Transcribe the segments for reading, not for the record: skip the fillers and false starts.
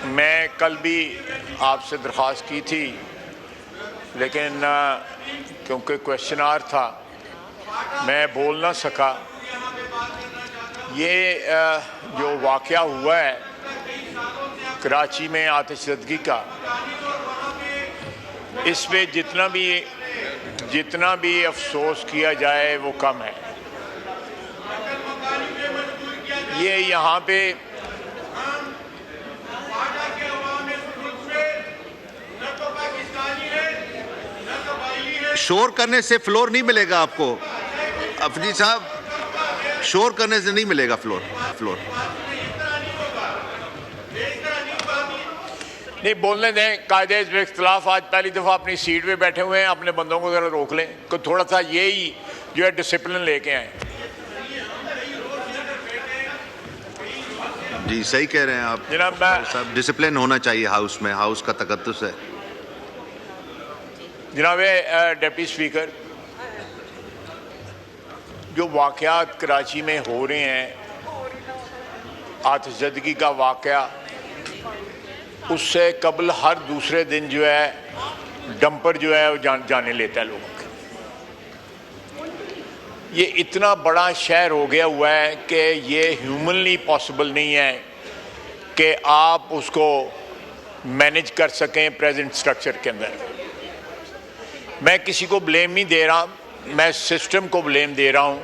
मैं कल भी आपसे दरख्वास्त की थी, लेकिन क्योंकि क्वेश्चन आवर था मैं बोल ना सका। ये जो वाक़या हुआ है कराची में आतिशज़दगी का, इस पे जितना भी अफसोस किया जाए वो कम है। ये यहाँ पे शोर करने से फ्लोर नहीं मिलेगा आपको अफजी साहब, शोर करने से नहीं मिलेगा फ्लोर। नहीं बोलने दें, कायदे में इख्तलाफ। आज पहली दफ़ा अपनी सीट पे बैठे हुए हैं, अपने बंदों को ज़रा रोक लें, को थोड़ा सा यही जो है डिसिप्लिन लेके आए। जी सही कह रहे हैं आप जनाब, साहब, डिसिप्लिन होना चाहिए हाउस में, हाउस का तकद्दुस है। जनाब डिप्टी स्पीकर, जो वाक़यात कराची में हो रहे हैं, आतिशज़दगी का वाक़या, उससे कबल हर दूसरे दिन जो है डंपर जो है वो जाने लेता है लोगों के। ये इतना बड़ा शहर हो गया हुआ है कि ये ह्यूमनली पॉसिबल नहीं है कि आप उसको मैनेज कर सकें प्रेजेंट स्ट्रक्चर के अंदर। मैं किसी को ब्लेम नहीं दे रहा, मैं सिस्टम को ब्लेम दे रहा हूं।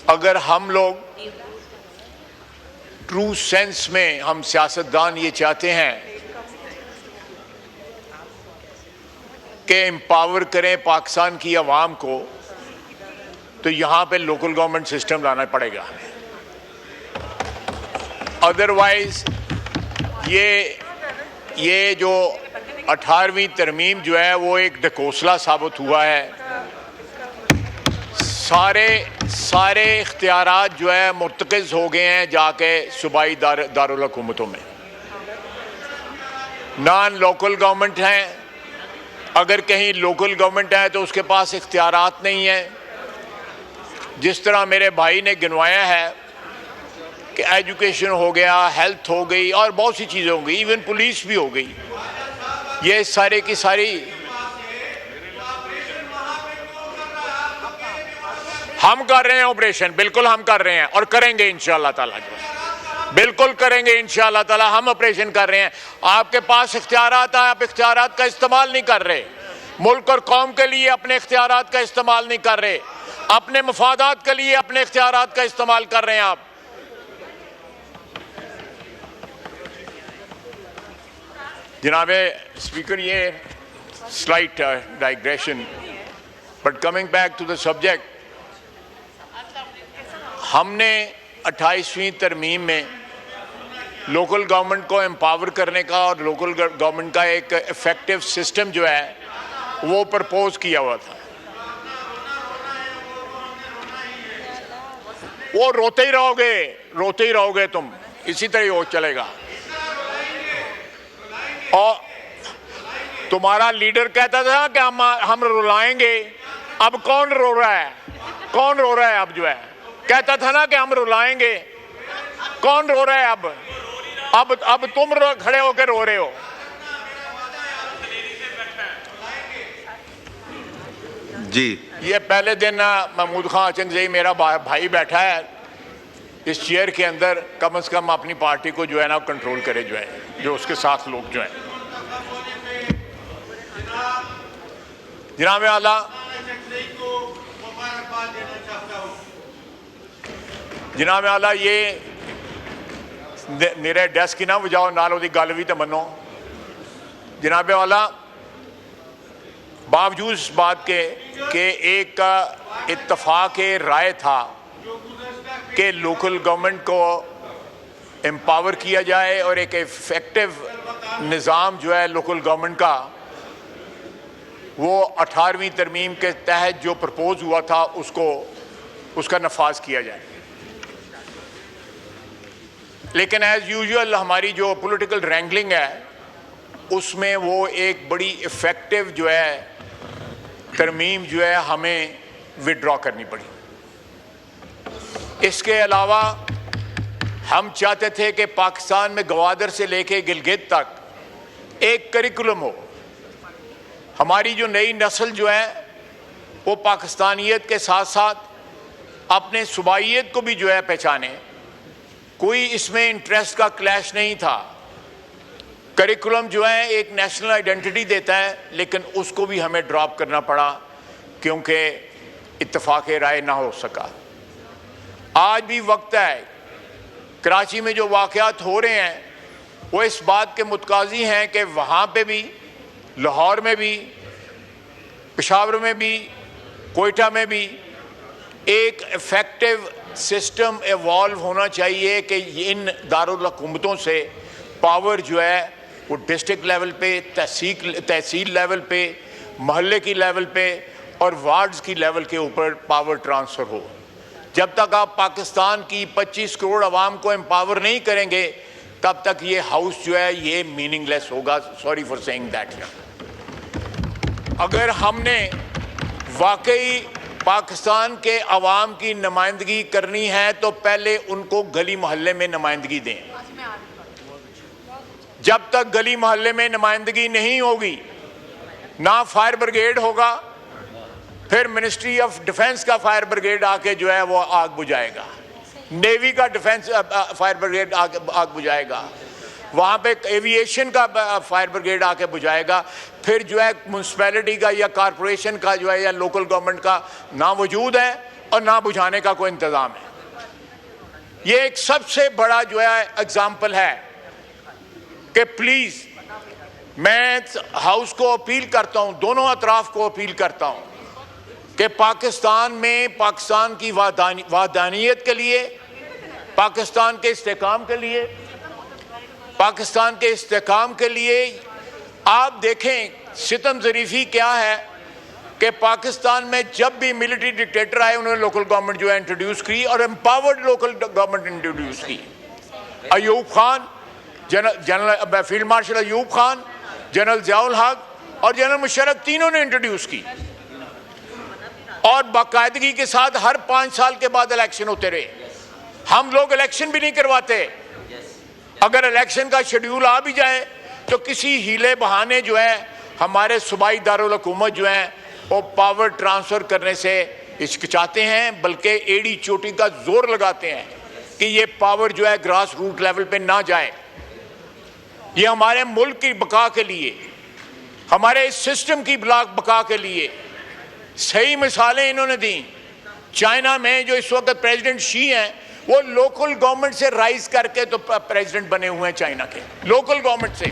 अगर हम लोग ट्रू सेंस में, हम सियासतदान ये चाहते हैं कि एम्पावर करें पाकिस्तान की आवाम को, तो यहां पे लोकल गवर्नमेंट सिस्टम लाना पड़ेगा। अदरवाइज ये जो 18वीं तरमीम जो है वो एक ढकोसला साबित हुआ है। सारे इख्तियारात जो है मुर्तकज़ हो गए हैं जाके सूबाई दारुल हुकूमतों में। नॉन लोकल गवर्नमेंट हैं, अगर कहीं लोकल गवर्नमेंट है तो उसके पास इख्तियारात नहीं है। जिस तरह मेरे भाई ने गिनवाया है कि एजुकेशन हो गया, हेल्थ हो गई और बहुत सी चीज़ें हो गई, इवन पुलिस भी हो गई। ये सारे की सारी हम कर रहे हैं ऑपरेशन, बिल्कुल हम कर रहे हैं और करेंगे इंशाअल्लाह ताला, बिल्कुल करेंगे इंशाअल्लाह ताला। हम ऑपरेशन कर रहे हैं। आपके पास इख्तियारात है, आप इख्तियारात का इस्तेमाल नहीं कर रहे। मुल्क और कौम के लिए अपने इख्तियारात का इस्तेमाल नहीं कर रहे, अपने मफादात के लिए अपने इख्तियारात का इस्तेमाल कर रहे हैं आप। जनाब स्पीकर, ये slight digression, but coming back to the subject, हमने 28वीं तरमीम में लोकल गवर्नमेंट को एम्पावर करने का और लोकल गवर्नमेंट का एक इफेक्टिव सिस्टम जो है वो प्रपोज किया हुआ था। वो रोते ही रहोगे तुम, इसी तरह हो चलेगा। और तुम्हारा लीडर कहता था कि हम रुलाएंगे। अब कौन रो रहा है? अब जो है कहता था ना कि हम रुलाएंगे, कौन रो रहा है? अब तुम खड़े होकर रो रहे हो। जी, ये पहले दिन महमूद खान अचंगज़ई मेरा भाई बैठा है इस चेयर के अंदर, कम से कम अपनी पार्टी को जो है ना कंट्रोल करे, जो है जो उसके साथ लोग जो है। जनाब आला, जनाब आला, ये मेरे डेस्क की ना बजाओ, नाल ओदी गल भी तो मनो। जनाब आला, बावजूद इस बात के एक इत्तफाक राय था कि लोकल गवर्नमेंट को एम्पावर किया जाए और एक इफेक्टिव निज़ाम जो है लोकल गवर्नमेंट का, वो 18वीं तरमीम के तहत जो प्रपोज हुआ था उसका नफाज किया जाए। लेकिन एज यूजुअल हमारी जो पॉलिटिकल रैंगलिंग है उसमें वो एक बड़ी इफेक्टिव जो है तरमीम जो है हमें विड्रॉ करनी पड़ी। इसके अलावा हम चाहते थे कि पाकिस्तान में गवादर से लेके गिलगित तक एक करिकुलम हो। हमारी जो नई नस्ल जो है वो पाकिस्तानियत के साथ साथ अपने सूबाइयत को भी जो है पहचाने। कोई इसमें इंटरेस्ट का क्लैश नहीं था। करिकुलम जो है एक नेशनल आइडेंटिटी देता है, लेकिन उसको भी हमें ड्रॉप करना पड़ा क्योंकि इत्तेफाक राय ना हो सका। आज भी वक्त है, कराची में जो वाक़यात हो रहे हैं वो इस बात के मुतकाज़ी हैं कि वहाँ पे भी, लाहौर में भी, पेशावर में भी, कोयटा में भी एक इफ़ेक्टिव सिस्टम एवॉल्व होना चाहिए कि इन दारुल हुकूमतों से पावर जो है वो डिस्ट्रिक्ट लेवल पे, तहसील लेवल पे, महल्ले की लेवल पे और वार्ड्स की लेवल के ऊपर पावर ट्रांसफ़र हो। जब तक आप पाकिस्तान की 25 करोड़ आवाम को एम्पावर नहीं करेंगे तब तक ये हाउस जो है ये मीनिंगलेस होगा। Sorry for saying that. अगर हमने वाकई पाकिस्तान के अवाम की नुमाइंदगी करनी है तो पहले उनको गली मोहल्ले में नुमाइंदगी दें। जब तक गली मोहल्ले में नुमाइंदगी नहीं होगी, ना फायर ब्रिगेड होगा, फिर मिनिस्ट्री ऑफ डिफेंस का फायर ब्रिगेड आके जो है वो आग बुझाएगा, नेवी का डिफेंस फायर ब्रिगेड आग बुझाएगा, वहाँ पे एविएशन का फायर ब्रिगेड आके बुझाएगा, फिर जो है म्यूनसिपैलिटी का या कॉरपोरेशन का जो है या लोकल गवर्नमेंट का ना वजूद है और ना बुझाने का कोई इंतज़ाम है। ये एक सबसे बड़ा जो है एग्जाम्पल है कि प्लीज़ मैं हाउस को अपील करता हूँ, दोनों अतराफ को अपील करता हूँ कि पाकिस्तान में पाकिस्तान की वादानियत के लिए, पाकिस्तान के इस्तेकाम के लिए, पाकिस्तान के इस्तेकाम के लिए आप देखें सितम ज़रीफ़ी क्या है कि पाकिस्तान में जब भी मिलिट्री डिक्टेटर आए उन्होंने लोकल गवर्नमेंट जो है इंट्रोड्यूस की और एम्पावर्ड लोकल गवर्नमेंट इंट्रोड्यूस की। Ayub Khan, general field marshal Ayub Khan, general Ziaul हक और जनरल मुशर्रफ तीनों ने इंट्रोड्यूस की और बाकायदगी के साथ हर 5 साल के बाद इलेक्शन होते रहे। हम लोग इलेक्शन भी नहीं करवाते। अगर इलेक्शन का शेड्यूल आ भी जाए तो किसी हीले बहाने जो है हमारे सूबाई दारुल हुकूमत जो है वो पावर ट्रांसफ़र करने से हिचकिचाते हैं, बल्कि एड़ी चोटी का जोर लगाते हैं कि ये पावर जो है ग्रास रूट लेवल पे ना जाए। ये हमारे मुल्क की बका के लिए, हमारे इस सिस्टम की बका के लिए सही मिसालें इन्होंने दी। चाइना में जो इस वक्त प्रेसिडेंट शी हैं वो लोकल गवर्नमेंट से राइज करके तो प्रेसिडेंट बने हुए हैं चाइना के, लोकल गवर्नमेंट से।